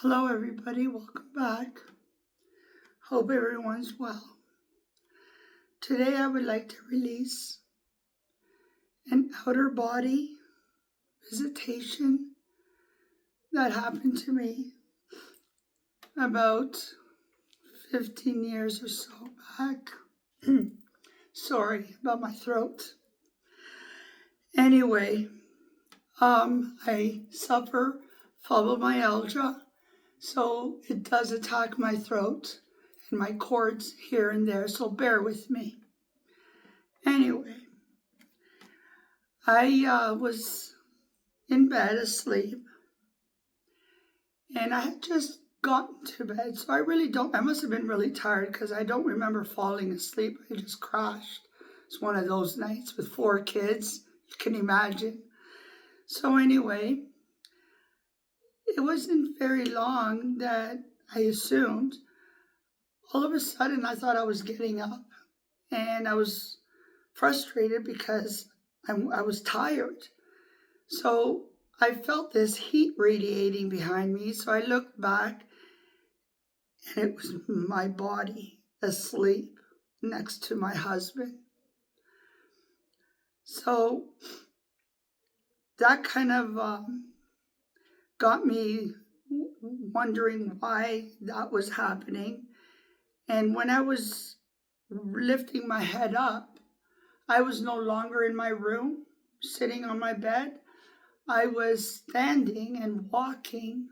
Hello, everybody. Welcome back. Hope everyone's well. Today, I would like to release an outer body visitation that happened to me about 15 years or so back. Sorry about my throat. Anyway, I suffer fibromyalgia, so it does attack my throat and my cords here and there, so bear with me. Anyway, I was in bed asleep, and I had just gotten to bed, so I must have been really tired because I don't remember falling asleep. I just crashed. It's one of those nights with 4 kids, you can imagine. So anyway, it wasn't very long that I assumed. All of a sudden, I thought I was getting up, and I was frustrated because I was tired. So I felt this heat radiating behind me. So I looked back, and it was my body asleep next to my husband. So that kind of got me wondering why that was happening. And when I was lifting my head up, I was no longer in my room, sitting on my bed. I was standing and walking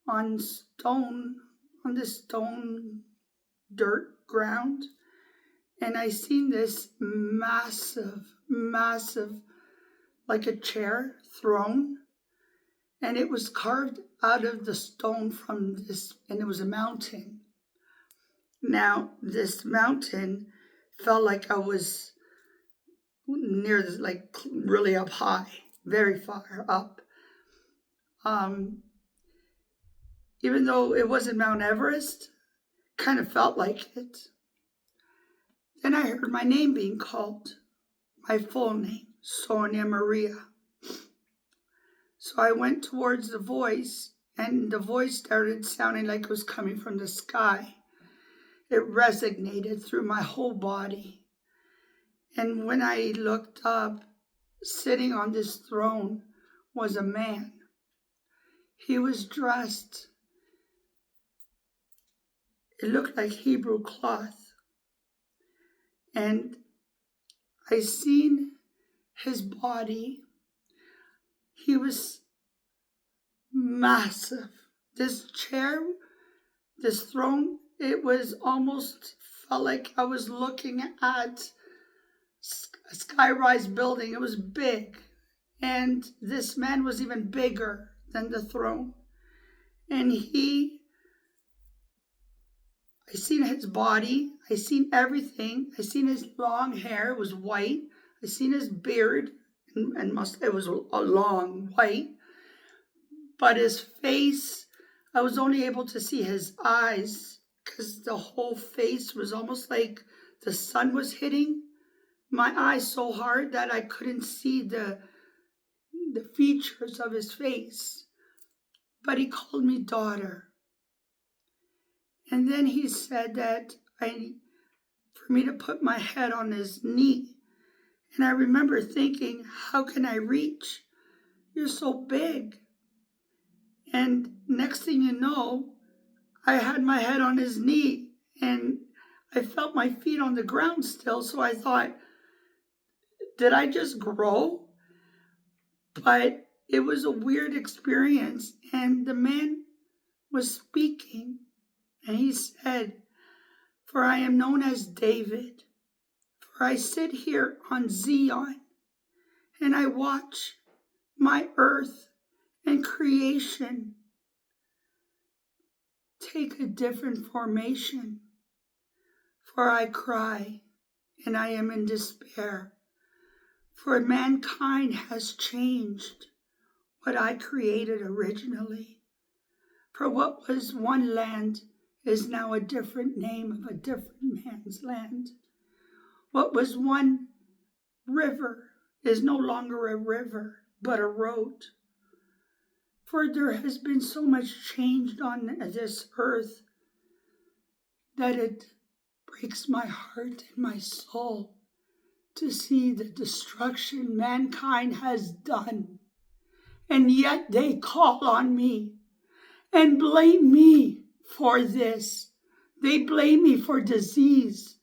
on this stone dirt ground, and I seen this massive, like a chair throne, and it was carved out of the stone from this, and it was a mountain. Now, this mountain felt like I was near, like really up high, very far up. Even though it wasn't Mount Everest, kind of felt like it. Then I heard my name being called, my full name, Sonia Maria. So I went towards the voice, and the voice started sounding like it was coming from the sky. It resonated through my whole body. And when I looked up, sitting on this throne was a man. He was dressed, it looked like Hebrew cloth. And I seen his body. He was massive. This chair, this throne, it was almost felt like I was looking at a sky-rise building. It was big. And this man was even bigger than the throne. And I seen his body, I seen everything. I seen his long hair, it was white. I seen his beard, it was a long white. But his face, I was only able to see his eyes because the whole face was almost like the sun was hitting my eyes so hard that I couldn't see the features of his face. But he called me daughter. And then he said that for me to put my head on his knee. And I remember thinking, how can I reach? You're so big. And next thing you know, I had my head on his knee, and I felt my feet on the ground still. So I thought, did I just grow? But it was a weird experience. And the man was speaking, and he said, "For I am known as David, for I sit here on Zion, and I watch my earth and creation take a different formation. For I cry, and I am in despair, for mankind has changed what I created originally. For what was one land is now a different name of a different man's land. What was one river is no longer a river, but a road. For there has been so much changed on this earth that it breaks my heart and my soul to see the destruction mankind has done. And yet they call on me and blame me for this. They blame me for disease.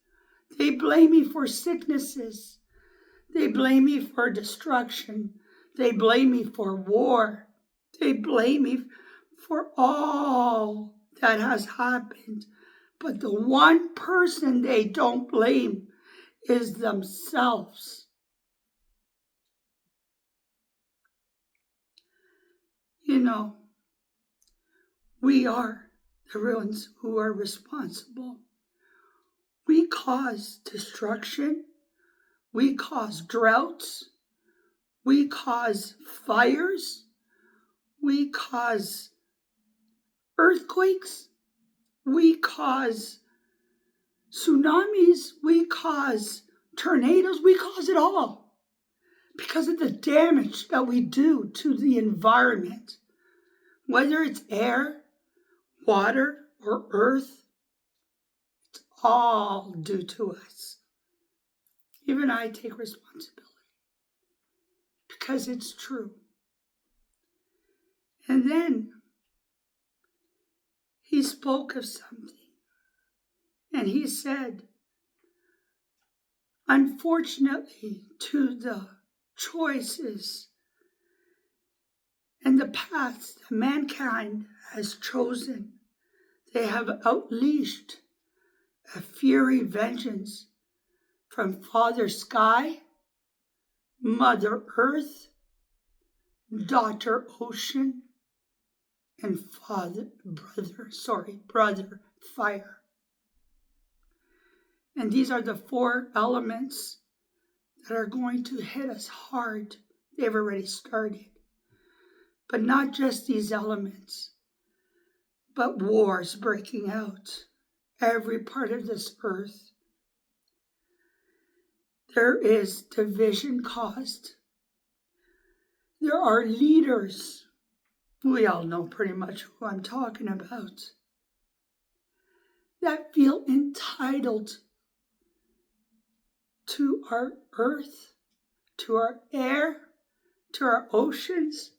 They blame me for sicknesses. They blame me for destruction. They blame me for war. They blame me for all that has happened. But the one person they don't blame is themselves. You know, we are the ones who are responsible. We cause destruction. We cause droughts. We cause fires. We cause earthquakes. We cause tsunamis. We cause tornadoes. We cause it all because of the damage that we do to the environment, whether it's air, water, or earth. It's all due to us. Even I take responsibility because it's true. And then he spoke of something, and he said, unfortunately, to the choices and the paths that mankind has chosen, they have unleashed a fury vengeance from Father Sky, Mother Earth, Daughter Ocean, and Brother Fire. And these are the four elements that are going to hit us hard. They've already started. But not just these elements, but wars breaking out every part of this earth. There is division caused. There are leaders. We all know pretty much who I'm talking about, that feel entitled to our earth, to our air, to our oceans.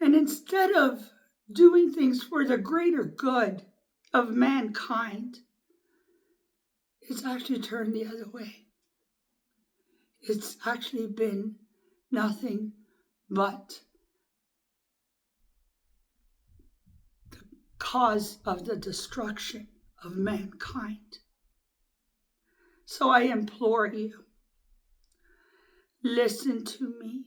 And instead of doing things for the greater good of mankind, it's actually turned the other way. It's actually been nothing but the cause of the destruction of mankind. So I implore you, listen to me.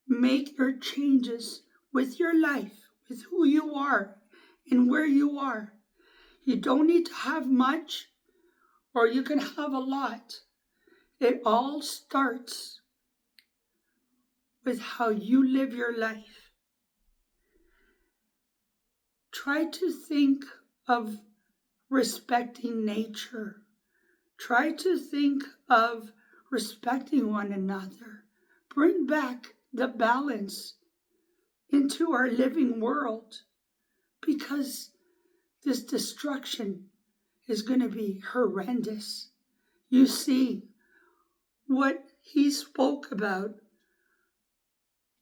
Make your changes with your life, with who you are and where you are. You don't need to have much, or you can have a lot. It all starts with how you live your life. Try to think of respecting nature. Try to think of respecting one another. Bring back the balance into our living world, because this destruction is going to be horrendous. You see, what he spoke about,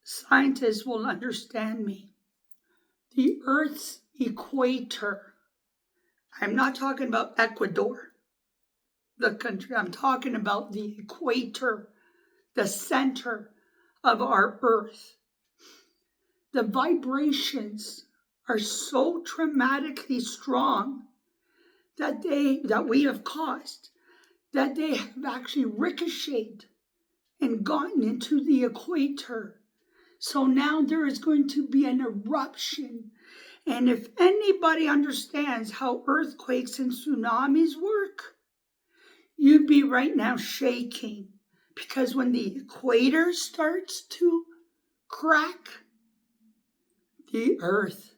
scientists will understand me. The Earth's equator. I'm not talking about Ecuador, the country. I'm talking about the equator, the center of our Earth. The vibrations are so traumatically strong that we have caused, that they have actually ricocheted and gotten into the equator. So now there is going to be an eruption. And if anybody understands how earthquakes and tsunamis work, you'd be right now shaking. Because when the equator starts to crack, the earth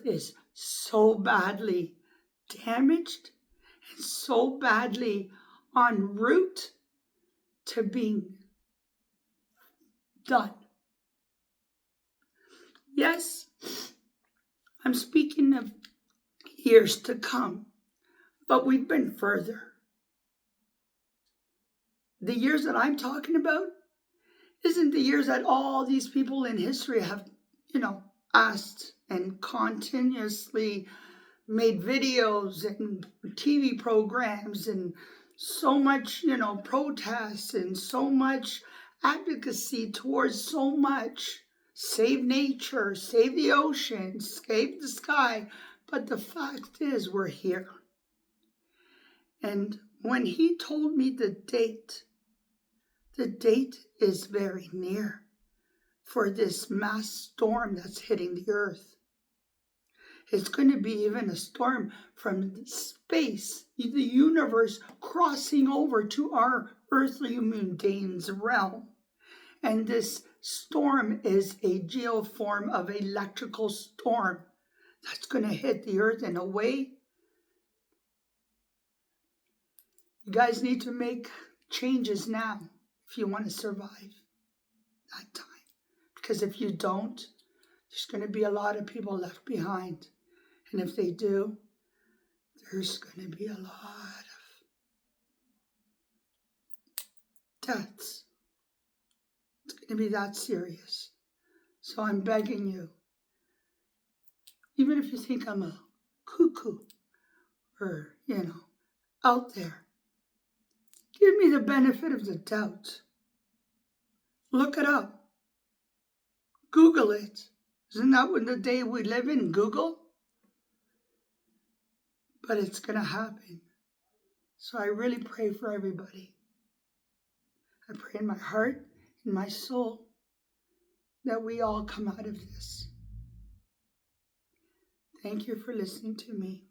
is so badly damaged and so badly en route to being done Yes, I'm speaking of years to come, but we've been further. The years that I'm talking about isn't the years that all these people in history have, asked and continuously made videos and TV programs and so much, protests and so much advocacy towards so much. Save nature, save the ocean, save the sky. But the fact is, we're here. And when he told me the date is very near for this mass storm that's hitting the earth. It's going to be even a storm from space, the universe crossing over to our earthly mundane's realm. And this storm is a geoform of electrical storm that's going to hit the earth in a way you guys need to make changes now if you want to survive that time. Because if you don't, there's going to be a lot of people left behind. And if they do, there's going to be a lot of deaths. It's going to be that serious. So I'm begging you, even if you think I'm a cuckoo or, out there, give me the benefit of the doubt. Look it up. Google it. Isn't that what the day we live in, Google? But it's going to happen. So I really pray for everybody. I pray in my heart, in my soul, that we all come out of this. Thank you for listening to me.